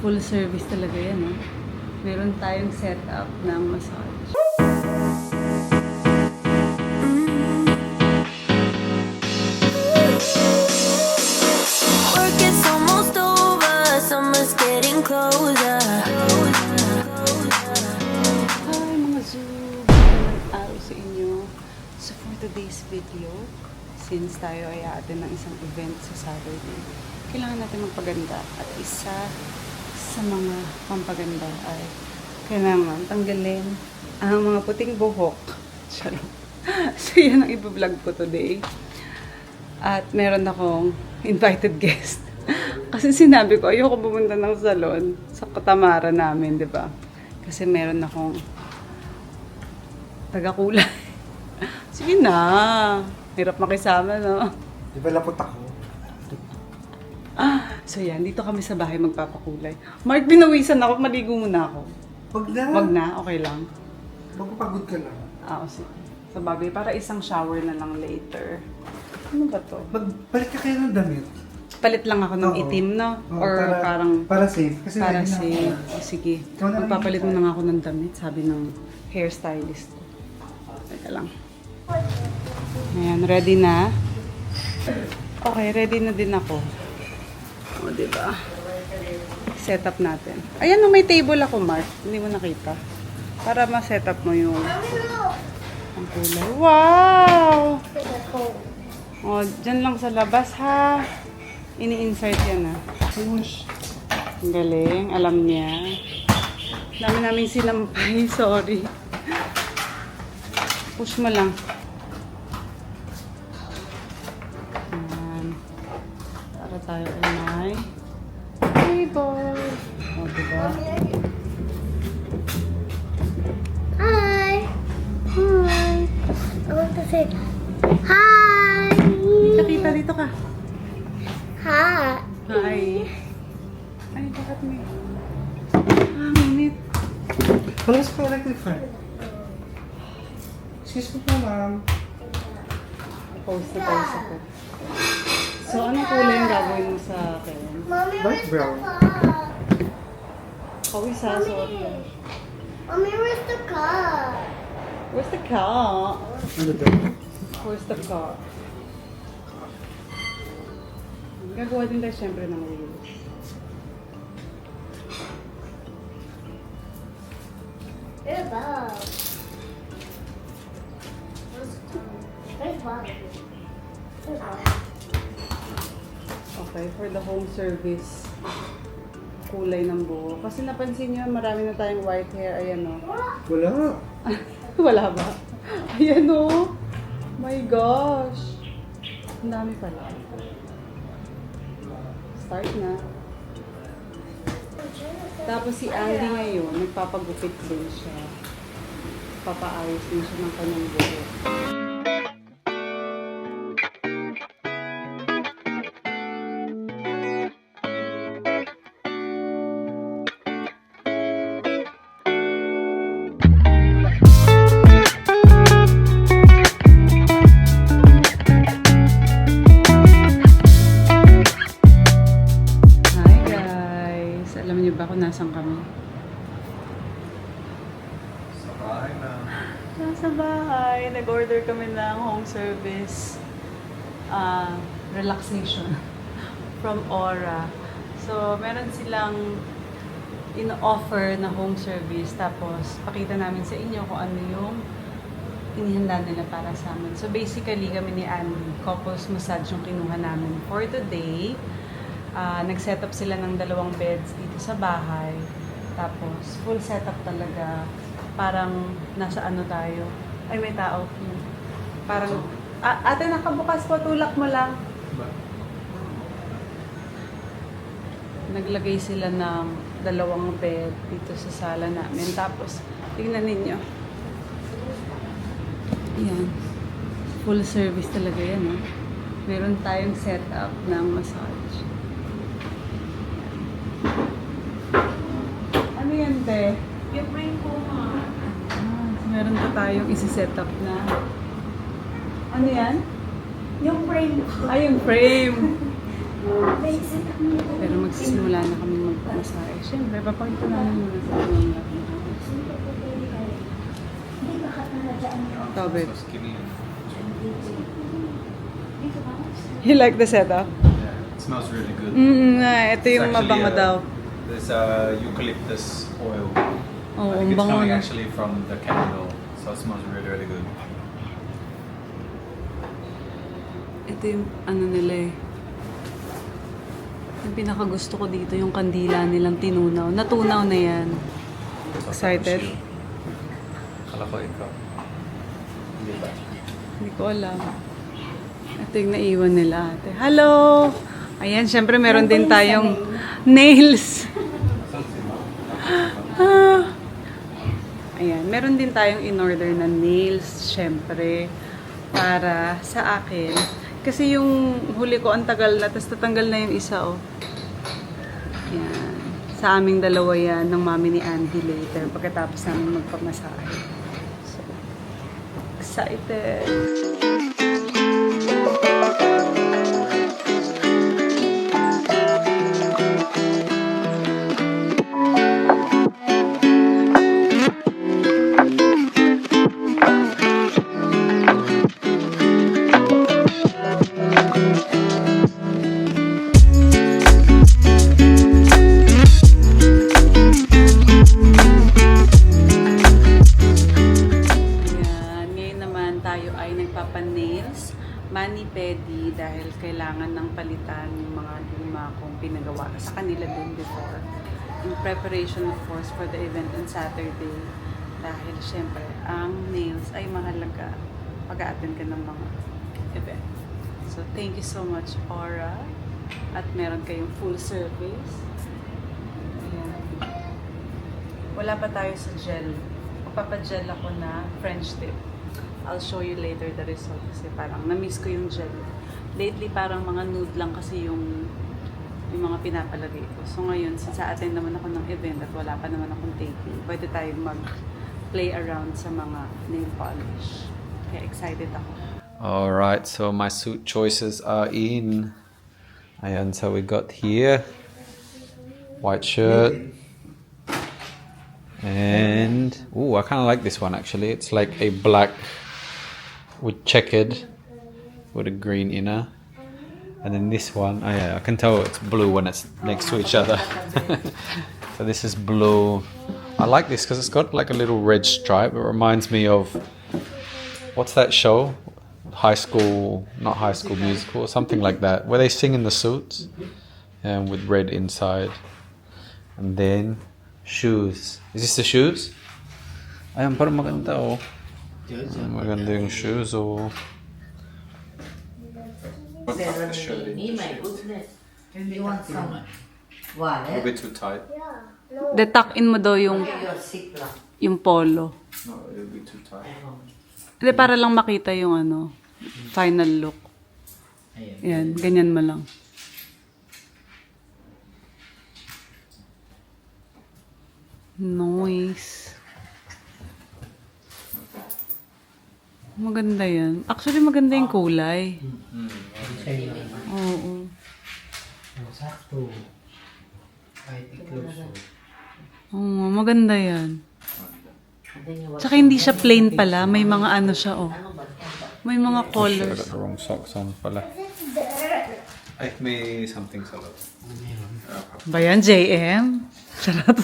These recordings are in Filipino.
Full service talaga yan, eh. Meron tayong setup ng massage. Work is almost over, summer's getting closer. Hi mga Zoo! Magandang araw sa inyo. So for today's video, since tayo ay aatin ng isang event sa Saturday, kailangan natin magpaganda. At isa sa mga pampaganda ay kailangan tanggalin ang mga puting buhok. Charot. So yan ang i-vlog ko today. At meron akong invited guest. Kasi sinabi ko, ayoko pumunta ng salon sa katamaran namin, di ba? Kasi meron akong taga-kulay. Sige na. Hirap makisama, no? Di ba lapot ako? So yan, dito kami sa bahay magpapakulay. Mark, binawisan ako. Maligo muna ako. Wag na. Wag na, okay lang. Magpapagod ka lang. O sige. Sa bagay, para isang shower na lang later. Ano ba to? Magbalik ka kayo ng damit. Palit lang ako ng Oo. itim, no? Oo, Or parang... Para safe. Kasi Para lagi na si... ako. Sige. Ikaw na Magpapalit mo lang. na nga ako ng damit, sabi ng hairstylist ko. Teka lang. Ayan, ready na? Okay, ready na din ako. O, diba? Set up natin. Ayan, no, may table ako, Mark. Hindi mo nakita. Para ma-set up mo yung... ang kulay. Wow! O, dyan lang sa labas, ha? Ini-insert yan, ha? Push. Ang galing. Alam niya. Dami naming sinampay. Sorry. Push mo lang. Ayan. Para tayo ay may table. O, diba? Hi. Hi. I want to say hi. Kita, dito ka. Hi. Hi. Ay, bakit may... minute. Palas pa electric fan. Excuse me po, ma'am. Post na tayo sa ko. So, anong kulay yung gagawin mo sa akin? Mommy, Dark brown. Pawis ha, sorry. Mommy, where's the car? Where's the car? Ano daw? Where's the car? Gagawa din tayo syempre ng wheels. Where's Bob? Where's Bob? Where's Bob? Okay, for the home service, kulay ng buhok. Kasi napansin nyo, marami na tayong white hair. Ayan o. Wala. Wala ba? Ayan o. My gosh. Ang dami pala. Start na. Tapos si Andy ngayon, nagpapagupit din siya. Papaayos din siya ng kanyang buhok. Hi guys! Alam niyo ba kung nasan kami? Sa bahay na. Nasa bahay. Nag-order kami ng home service relaxation from Aura. So, meron silang in-offer na home service. Tapos, pakita namin sa inyo kung ano yung inihanda nila para sa amin. So, basically, kami ni Andy, couples massage yung kinuha namin for today. Nag-set up sila ng 2 beds dito sa bahay. Tapos, full setup talaga. Parang nasa ano tayo. Ay, may tao. Parang, ate, nakabukas po. Tulak mo lang. Naglagay sila ng 2 bed dito sa sala namin. Tapos, tingnan ninyo. Ayan. Full service talaga yan, ha? Meron tayong setup ng massage. Ano yan, te? Yung brain ko, ma. Meron pa tayong isi-set up na. Ano yan? Yung frame ko. Ay, yung frame. Pero magsisimula na kami magmasahe. Siyempre, papakita namin muna sa mga Ito, babe. Skinny. You like the setup? Yeah, it smells really good. Ito yung It's actually, mabango daw. There's eucalyptus oil. Oo, I ang think it's bango coming na. actually from the candle, so it smells really, really good. Ito yung ano nila eh. Yung pinakagusto ko dito, yung kandila nilang tinunaw. Natunaw na yan. Excited? Kala ko ikaw. Hindi ba? Hindi ko alam. Ito yung naiwan nila ate. Hello! Ayan, syempre meron din tayong nails. Ayan, meron din tayong in-order na nails, syempre, para sa akin. Kasi yung huli ko, ang tagal na, tapos tatanggal na yung isa, oh. Ayan. Sa aming dalawa yan, ng mami ni Andy later, pagkatapos namin magpamasahe. So, excited! Nails, mani-pedi dahil kailangan ng palitan yung mga luma kong pinagawa sa kanila din before. In preparation of course for the event on Saturday dahil syempre ang nails ay mahalaga pag-a-attend ka ng mga event. So thank you so much Aura at meron kayong full service. Ayan. Wala pa tayo sa gel. Magpapa-gel ako na French tip. I'll show you later the result kasi parang na-miss ko yung gel. Lately parang mga nude lang kasi yung mga pinapalagay ko. So ngayon, since sa-attend naman ako ng event at wala pa naman akong taping, pwede tayo mag-play around sa mga nail polish. Kaya excited ako. Alright, so my suit choices are in. Ayan, so we got here white shirt. And ooh, I kind of like this one actually. It's like a black with checkered with a green inner. And then this one, oh yeah, I can tell it's blue when it's next to each other. So this is blue. I like this because it's got like a little red stripe. It reminds me of, what's that show? High School, not High School Musical, or something like that, where they sing in the suits and with red inside. And then shoes. Is this the shoes? Ayan, parang maganda oh. Maganda yung shoes oh. What tuck the shirt in? My goodness. You want some A wallet? bit too tight. De-tuck-in mo daw yung, Your seat lang. yung polo. No, it'll be too tight. Hindi, para lang makita yung ano, final look. Yan, ganyan mo lang. Nice. Maganda yan. Actually, maganda yung kulay. Oo. Sakto. Kahit i-close. Oo, maganda yan. Tsaka hindi siya plain pala. May mga ano siya, oh. May mga I got colors. the wrong socks on pala. Ay, may something sa loob. Ba yan, JM? Charot.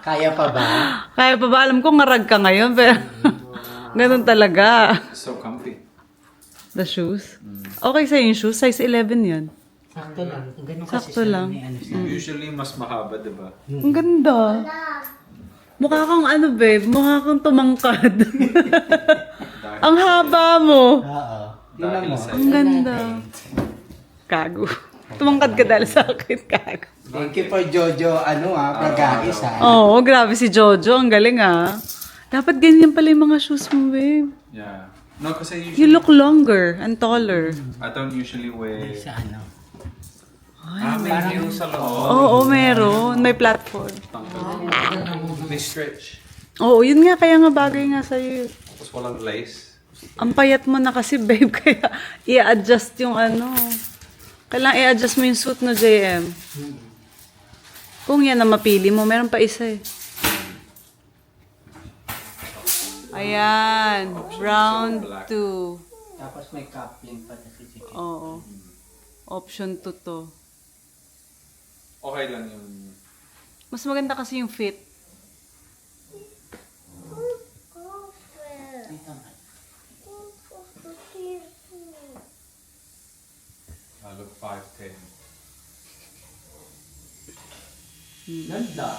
Kaya pa ba? Kaya pa ba? Alam ko ngarag ka ngayon, pero ganun talaga. So comfy. The shoes? Okay sa'yo yung shoes? Size 11 yan. Sakto lang. Ganun kasi Sakto siya, lang. may ano siya. Usually mas mahaba, diba? Ang ganda. Mukha kang ano, babe? Mukha kang tumangkad. Ang haba mo. Oo. Dahil sa Ang ganda. Kago. Tumangkad ka dahil sa akin, kago. Thank you for Jojo, pag-aayos ha. Oo, grabe si Jojo. Ang galing ah. Dapat ganyan pala yung mga shoes mo, babe. Yeah. No, kasi You usually look longer and taller. I don't usually wear... Sa ano. may yung sa loob. Oo, meron. May platform. May stretch. Oo, yun nga. Kaya nga bagay nga sa'yo. Tapos walang lace. Ang payat mo na kasi, babe. Kaya i-adjust yung ano. Kailangan i-adjust mo yung suit no, JM. Kung yan na mapili mo, meron pa isa eh. Ayan, round 2. Tapos may coupling pa na sisikip. Oo. Option 2 to. Okay lang yung... Mas maganda kasi yung fit. I look 5'10". Ganda.